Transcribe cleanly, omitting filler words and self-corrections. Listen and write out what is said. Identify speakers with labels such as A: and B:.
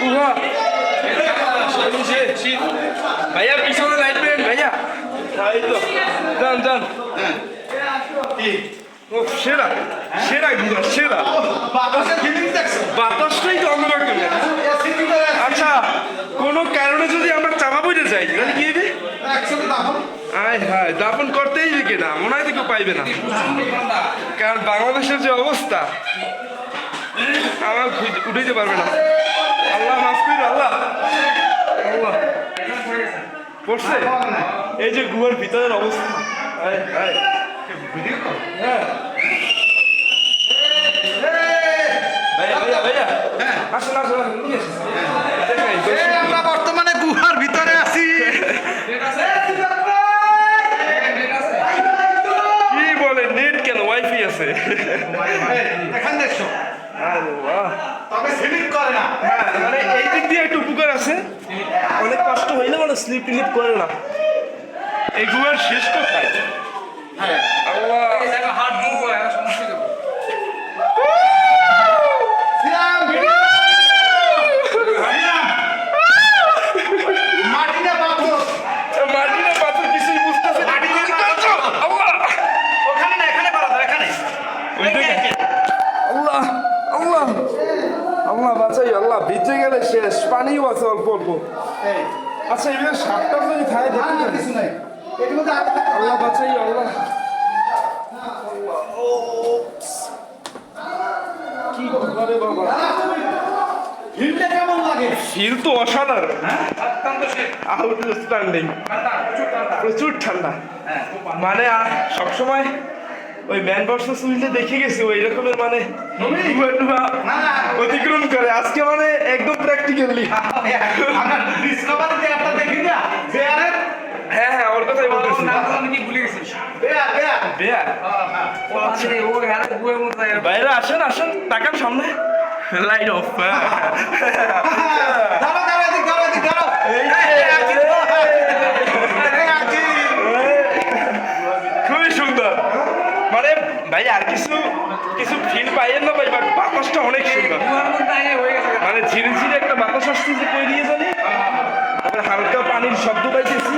A: গুহা ভাইয়া পিছনে লাইট বেন ভাইয়া এই তো যান যান ও সেরা সেরা গুহা সেরা বাতাসটাই তো অন্যরকম। আচ্ছা কোনো কারণে যদি আমরা চাপা পড়ে যাই তাহলে কি হবে? আয় হায় দাফন করতেই দিকে না মনে হয় তো কেউ পাইবে না, কারণ বাংলাদেশের যে অবস্থা আমার উঠাইতে পারবে না। আল্লাহ মাফ করি আল্লাহ আল্লাহ পড়ছে এই যে গুহার ভিতরের অবস্থা। আয় হায় হ্যাঁ ভাইয়া ভাইয়া ভাইয়া আসুন আসুন
B: আমরা বর্তমানে গুহার ভিতরে আছি।
A: কি বলে নেট কেন ওয়াইফাই আছে?
B: এখান দেখছো
A: তবে স্লিপ করে না, মানে এই দিক দিয়ে একটু উপকার আছে, অনেক কষ্ট হইলে মানে স্লিপ টিলিপ করে না। এই গুহার শেষ কোথায়? আল্লাহ মাটিনা পাথর কিছুই বুঝতেছে না। আল্লাহ আল্লাহ আল্লাহ বাঁচাই আল্লাহ, ভিজে গেলে শেষ, পানিও আছে অল্প অল্প। আচ্ছা এবার সাপটা যদি খায় দেখুন
B: কিছু নাই,
A: আল্লাহ বাঁচাই আল্লাহ। কি করে বাবা,
B: ভিড়টা কেমন লাগে?
A: ফিল তো অসাধারণ, আউটস্ট্যান্ডিং, প্রচুর ঠান্ডা। মানে সবসময় ওই ম্যান ভার্সেস উইল্ডে দেখে গেছি ওই রকমের মানে অতিক্রম করে, আজকে মানে একদম প্র্যাকটিক্যালি। হ্যাঁ হ্যাঁ ওর কথাই বলতেছি। বাইরে আসেন আসেন তাকান সামনে, লাইট অফ। খুবই সুন্দর, মানে ভাই আর কিছু কিছু ফিল পাইয়েন না ভাই, বাট বাতাসটা অনেক সুন্দর, মানে ঝিরে ঝিরে একটা বাতাস আসছে যে কই দিয়ে জানি, তারপরে হালকা পানির শব্দ পাইতেছি।